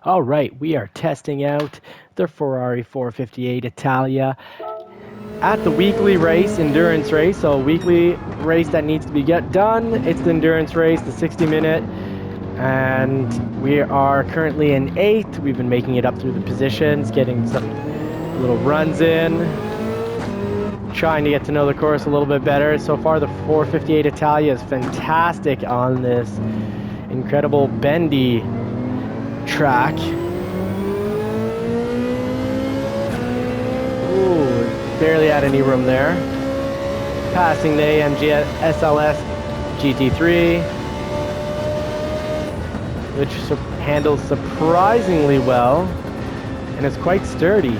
All right, we are testing out the Ferrari 458 Italia at the weekly race, endurance race. So a weekly race that needs to be done. It's the endurance race, the 60-minute, and we are currently in 8th. We've been making it up through the positions, getting some little runs in, trying to get to know the course a little bit better. So far, the 458 Italia is fantastic on this incredible bendy track. Ooh, barely had any room there. Passing the AMG SLS GT3, which handles surprisingly well and is quite sturdy.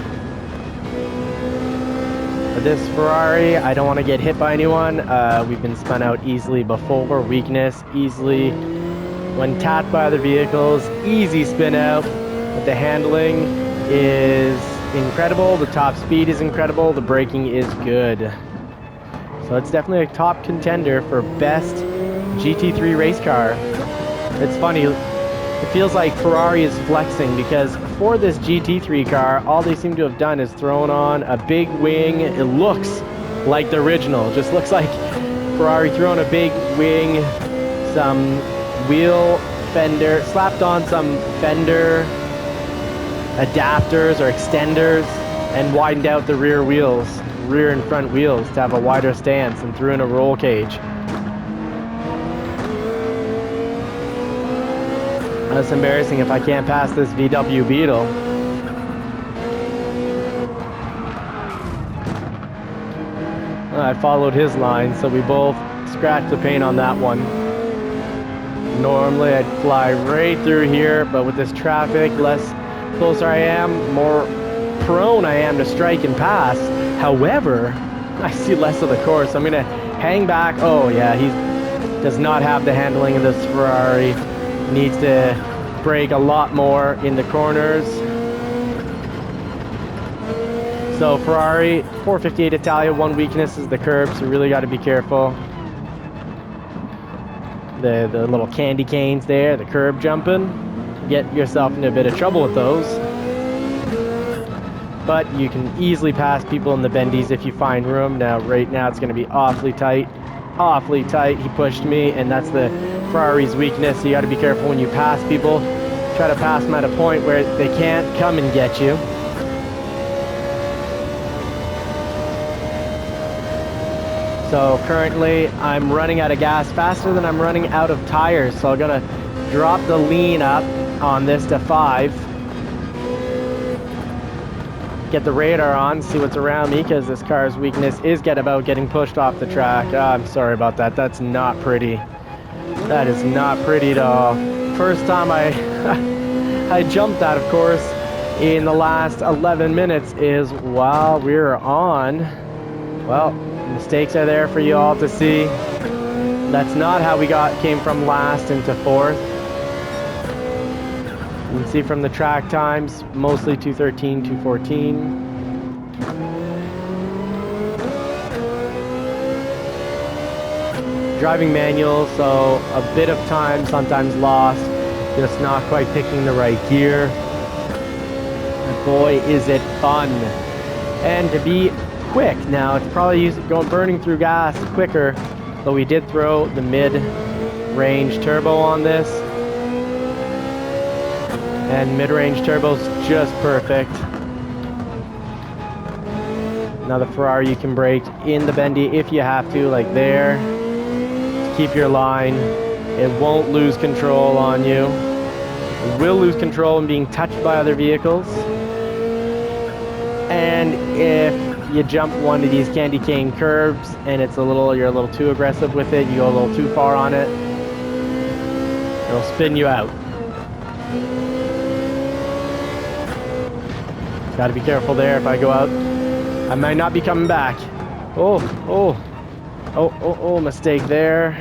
But this Ferrari, I don't want to get hit by anyone. We've been spun out easily before. Weakness, easily when tapped by other vehicles, easy spin out. But the handling is incredible, the top speed is incredible, the braking is good. So it's definitely a top contender for best GT3 race car. It's funny, it feels like Ferrari is flexing because for this GT3 car, all they seem to have done is thrown on a big wing. It looks like the original, just looks like Ferrari throwing a big wing, some wheel fender, slapped on some fender adapters or extenders and widened out the rear wheels, rear and front wheels to have a wider stance, and threw in a roll cage. That's embarrassing if I can't pass this VW Beetle. I followed his line, so we both scratched the paint on that one. Normally I'd fly right through here, but with this traffic, less closer I am, more prone I am to strike and pass. However, I see less of the course. I'm gonna hang back. Oh yeah, he does not have the handling of this Ferrari. Needs to brake a lot more in the corners. So Ferrari 458 Italia, one weakness is the curbs. You really got to be careful. The little candy canes there, the curb jumping, get yourself into a bit of trouble with those. But you can easily pass people in the bendies if you find room. Now, right now, it's going to be awfully tight. Awfully tight. He pushed me, and that's the Ferrari's weakness. So you got to be careful when you pass people. Try to pass them at a point where they can't come and get you. So currently, I'm running out of gas faster than I'm running out of tires. So I'm going to drop the lean up on this to 5. Get the radar on, see what's around me, because this car's weakness is about getting pushed off the track. I'm sorry about that. That's not pretty. That is not pretty at all. First time I jumped that, of course, in the last 11 minutes is while we're on. Well, mistakes are there for you all to see. That's not how we came from last into 4th. You can see from the track times, mostly 2:13, 2:14. Driving manual, so a bit of time sometimes lost, just not quite picking the right gear. And boy, is it fun. And to be quick, now it's probably burning through gas quicker, but we did throw the mid-range turbo on this. And mid-range turbo's just perfect. Now the Ferrari, you can brake in the bendy if you have to, like there. Keep your line. It won't lose control on you. It will lose control in being touched by other vehicles. And if you jump one of these candy cane curbs and you're a little too aggressive with it, you go a little too far on it, it'll spin you out. Got to be careful there. If I go out, I might not be coming back. Oh, mistake there.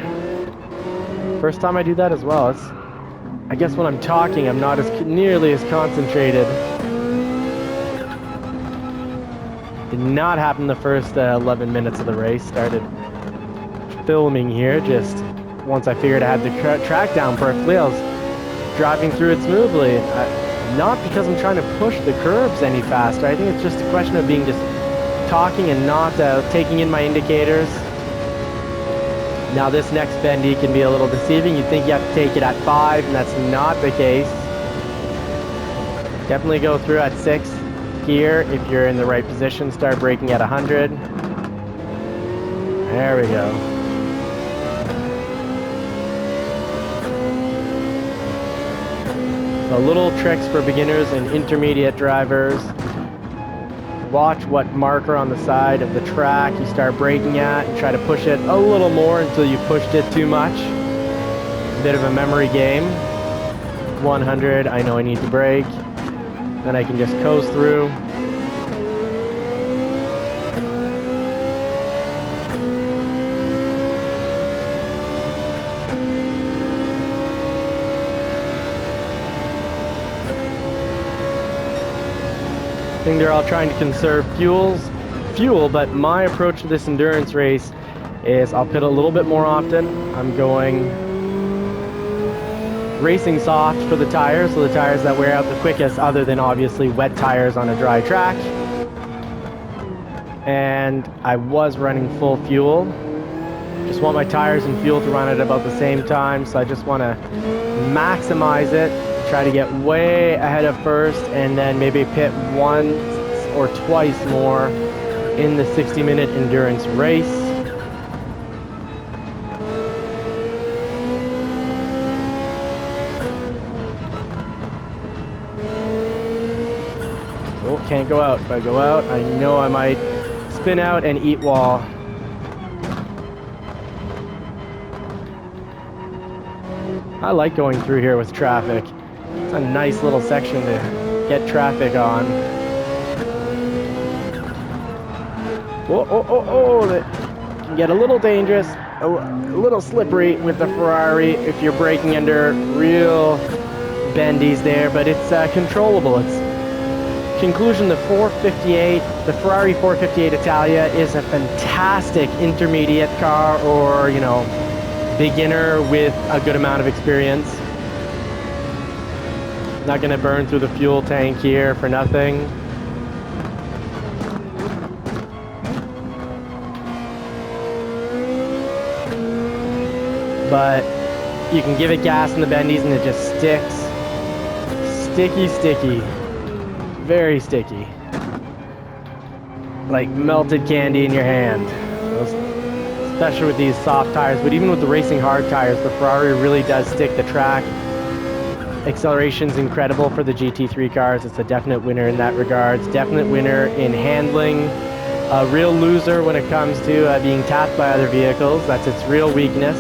First time I do that as well. I guess when I'm talking, I'm not nearly as concentrated. Did not happen the first 11 minutes of the race. Started filming here just once I figured I had the track down perfectly. I was driving through it smoothly. Not because I'm trying to push the curbs any faster. I think it's just a question of being just talking and not taking in my indicators. Now this next bendy can be a little deceiving. You think you have to take it at 5, and that's not the case. Definitely go through at 6 gear if you're in the right position. Start braking at 100. There we go. So little tricks for beginners and intermediate drivers. Watch what marker on the side of the track you start braking at and try to push it a little more until you pushed it too much. A bit of a memory game. 100, I know I need to brake. Then I can just coast through. I think they're all trying to conserve fuel, but my approach to this endurance race is I'll pit a little bit more often. I'm going racing soft for the tires, so the tires that wear out the quickest, other than obviously wet tires on a dry track. And I was running full fuel. Just want my tires and fuel to run at about the same time, so I just want to maximize it. Try to get way ahead of first, and then maybe pit once or twice more in the 60-minute endurance race. Oh, can't go out. If I go out, I know I might spin out and eat wall. I like going through here with traffic. It's a nice little section to get traffic on. That can get a little dangerous, a little slippery with the Ferrari if you're braking under real bendies there, but it's controllable. It's conclusion, the Ferrari 458 Italia is a fantastic intermediate car, or, you know, beginner with a good amount of experience. Not gonna burn through the fuel tank here for nothing. But you can give it gas in the bendies and it just sticks. Sticky. Very sticky. Like melted candy in your hand. Especially with these soft tires, but even with the racing hard tires, the Ferrari really does stick the track. Acceleration's incredible for the GT3 cars. It's a definite winner in that regards. Definite winner in handling. A real loser when it comes to being tapped by other vehicles. That's its real weakness.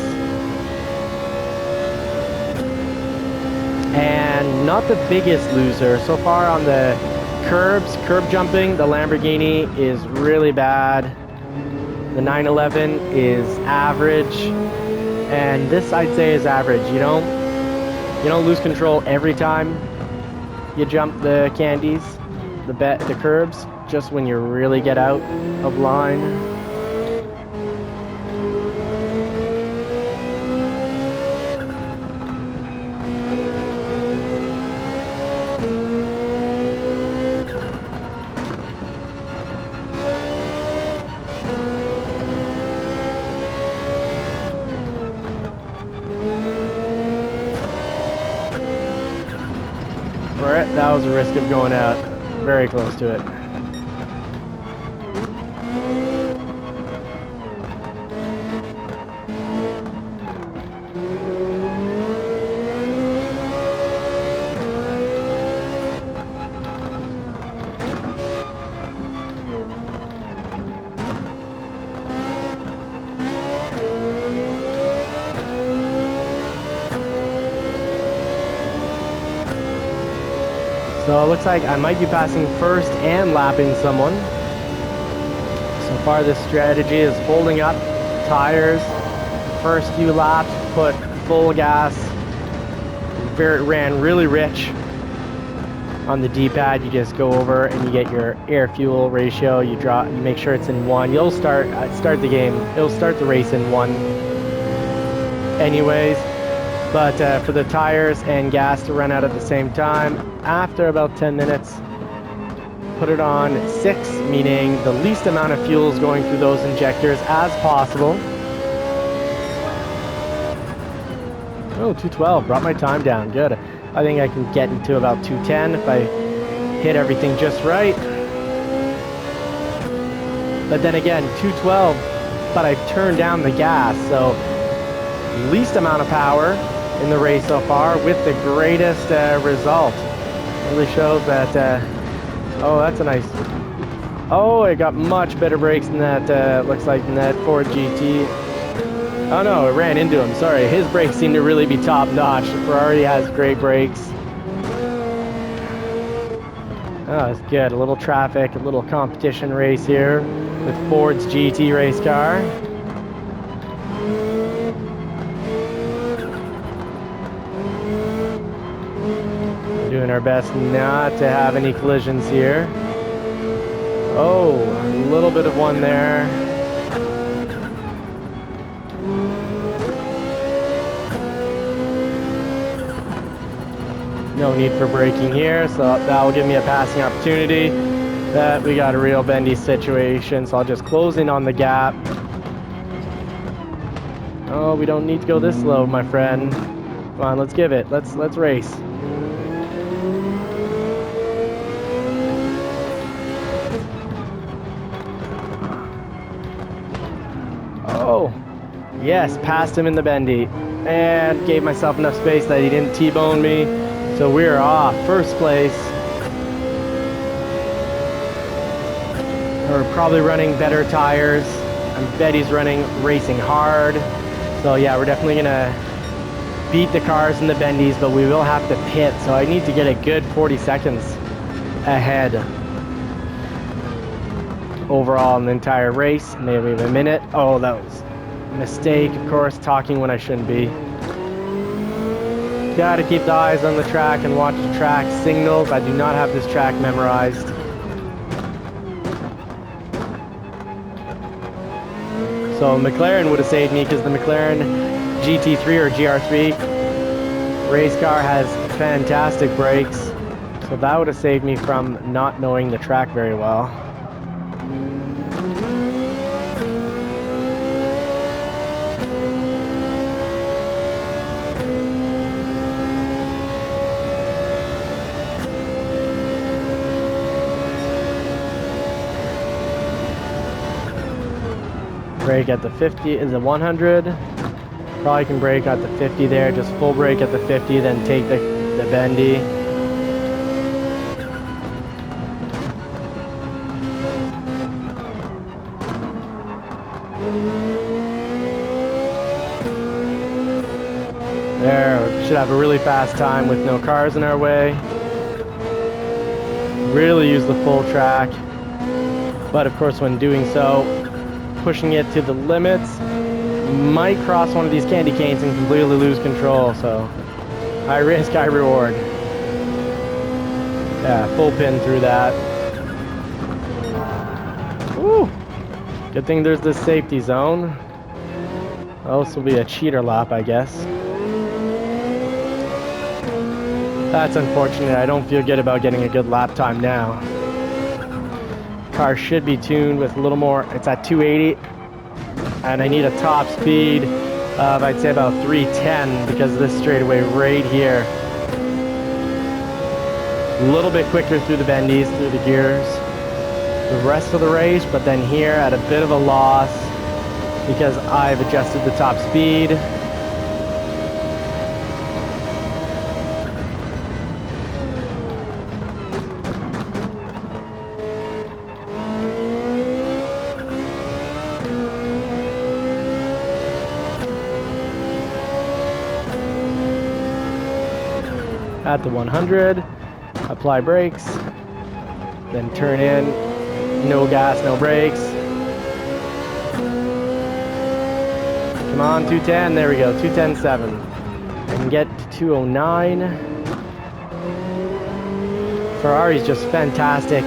And not the biggest loser. So far on the curb jumping, the Lamborghini is really bad. The 911 is average. And this, I'd say, is average. You don't lose control every time you jump the candies, the curbs, just when you really get out of line. That was a risk of going out. Very close to it. So it looks like I might be passing first and lapping someone. So far this strategy is holding up tires. First few laps, put full gas. Ran really rich on the D-pad. You just go over and you get your air-fuel ratio. You make sure it's in 1. You'll start the game. It'll start the race in 1 anyways. But for the tires and gas to run out at the same time, after about 10 minutes, put it on 6, meaning the least amount of fuel is going through those injectors as possible. Oh, 212, brought my time down, good. I think I can get into about 210 if I hit everything just right. But then again, 212, but I've turned down the gas, so least amount of power in the race so far with the greatest result. Really shows that, oh, that's a nice, oh, it got much better brakes than that, looks like than that Ford GT. Oh no, it ran into him, sorry. His brakes seem to really be top notch. The Ferrari has great brakes. Oh, it's good, a little traffic, a little competition race here with Ford's GT race car. Doing our best not to have any collisions here. Oh, a little bit of one there. No need for braking here, so that will give me a passing opportunity. That we got a real bendy situation, so I'll just close in on the gap. Oh, we don't need to go this low, my friend. Come on, let's give it. Let's race. Oh, yes, passed him in the bendy and gave myself enough space that he didn't T-bone me. So we're off first place. We're probably running better tires. I bet he's running racing hard. So yeah, we're definitely gonna beat the cars in the bendies, but we will have to pit. So I need to get a good 40 seconds ahead overall in the entire race. Maybe a minute. Oh, that was a mistake, of course, talking when I shouldn't be. Gotta keep the eyes on the track and watch the track signals. I do not have this track memorized. So McLaren would have saved me because the McLaren GT3 or GR3 race car has fantastic brakes. So that would have saved me from not knowing the track very well. Brake at the 50 is a 100. Probably can brake at the 50 there, just full brake at the 50, then take the bendy. There, we should have a really fast time with no cars in our way. Really use the full track. But of course when doing so, pushing it to the limits, might cross one of these candy canes and completely lose control, so high risk, high reward. Yeah, full pin through that. Woo! Good thing there's this safety zone. Oh, this will be a cheater lap, I guess. That's unfortunate. I don't feel good about getting a good lap time now. Car should be tuned with a little more. It's at 280 and I need a top speed of I'd say about 310 because of this straightaway right here. A little bit quicker through the bendies, through the gears the rest of the race, but then here at a bit of a loss because I've adjusted the top speed. At the 100, apply brakes, then turn in, no gas, no brakes. Come on, 210, there we go, 210.7. I can get to 209. Ferrari's just fantastic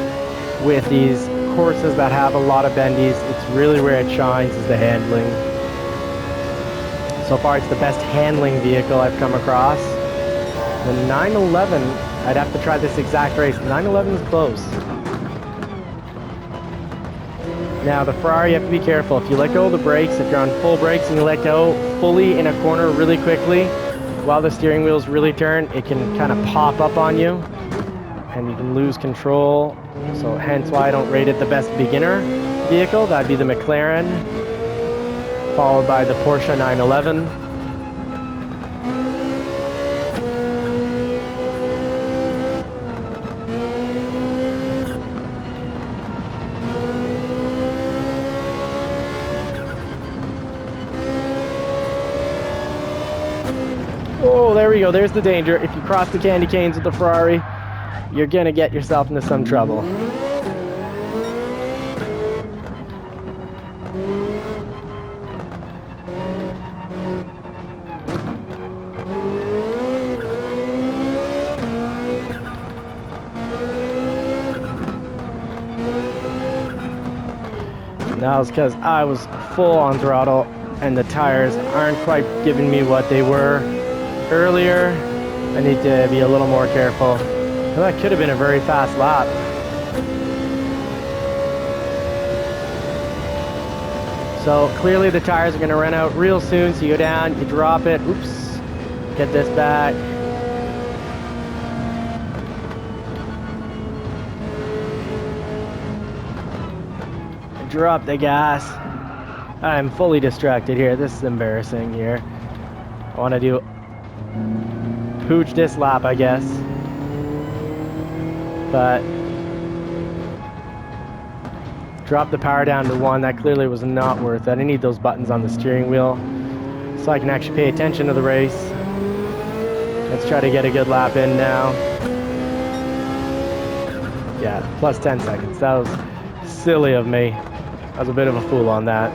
with these courses that have a lot of bendies. It's really where it shines is the handling. So far, it's the best handling vehicle I've come across. The 911, I'd have to try this exact race. The 911 is close. Now, the Ferrari, you have to be careful. If you let go of the brakes, if you're on full brakes and you let go fully in a corner really quickly, while the steering wheels really turn, it can kind of pop up on you, and you can lose control. So hence why I don't rate it the best beginner vehicle. That'd be the McLaren, followed by the Porsche 911. Oh, there we go. There's the danger. If you cross the candy canes with the Ferrari, you're gonna get yourself into some trouble. And that was because I was full on throttle and the tires aren't quite giving me what they were earlier. I need to be a little more careful. Well, that could have been a very fast lap. So clearly the tires are going to run out real soon, so you go down, you drop it, oops, get this back. Drop the gas. I'm fully distracted here. This is embarrassing here. I want to do pooch this lap, I guess. But drop the power down to 1. That clearly was not worth it. I need those buttons on the steering wheel so I can actually pay attention to the race. Let's try to get a good lap in now. Yeah, plus 10 seconds. That was silly of me. I was a bit of a fool on that.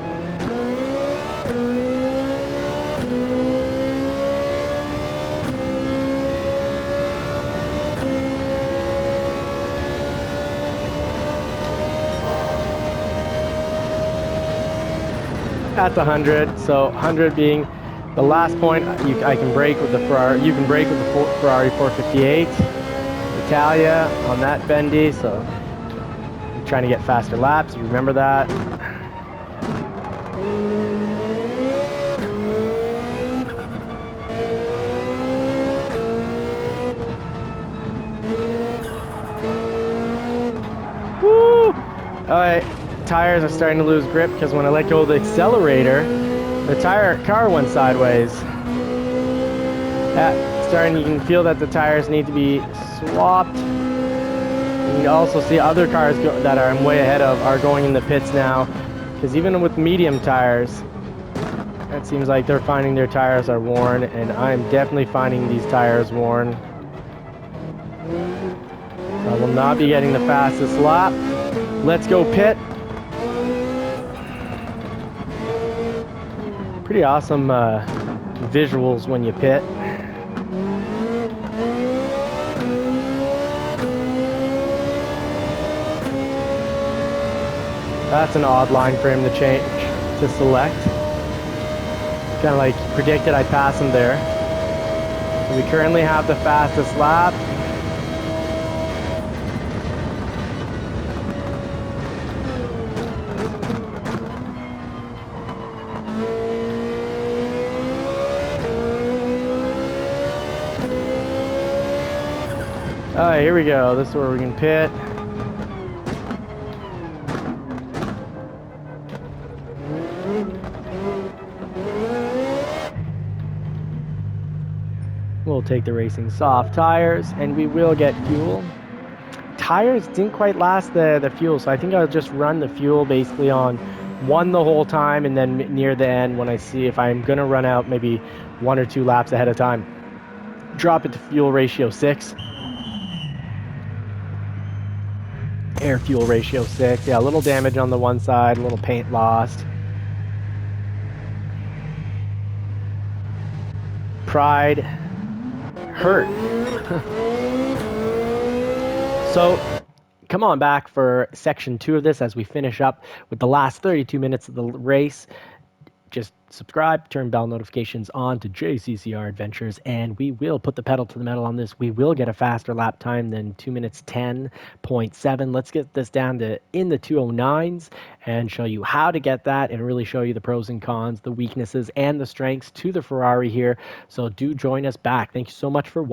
At the 100, so 100 being the last point, I can break with the Ferrari. You can break with the Ferrari 458 Italia on that bendy. So I'm trying to get faster laps. You remember that. Woo! All right. Tires are starting to lose grip because when I let go of the accelerator, the car went sideways. You can feel that the tires need to be swapped. You can also see other cars that I'm way ahead of are going in the pits now, because even with medium tires, it seems like they're finding their tires are worn, and I'm definitely finding these tires worn. I will not be getting the fastest lap. Let's go pit. Pretty awesome visuals when you pit. That's an odd line for him to change, to select. Kind of like predicted I'd pass him there. So we currently have the fastest lap. Alright, here we go. This is where we can pit. We'll take the racing soft tires and we will get fuel. Tires didn't quite last the fuel, so I think I'll just run the fuel basically on 1 the whole time, and then near the end when I see if I'm gonna run out maybe 1 or 2 laps ahead of time, drop it to fuel ratio 6. Air fuel ratio 6. Yeah, a little damage on the one side, a little paint lost. Pride hurt. So come on back for section 2 of this as we finish up with the last 32 minutes of the race. just subscribe, turn bell notifications on to JCCR Adventures, and we will put the pedal to the metal on this. We will get a faster lap time than 2 minutes 10.7. Let's get this down to in the 209s and show you how to get that and really show you the pros and cons, the weaknesses and the strengths to the Ferrari here. So do join us back. Thank you so much for watching.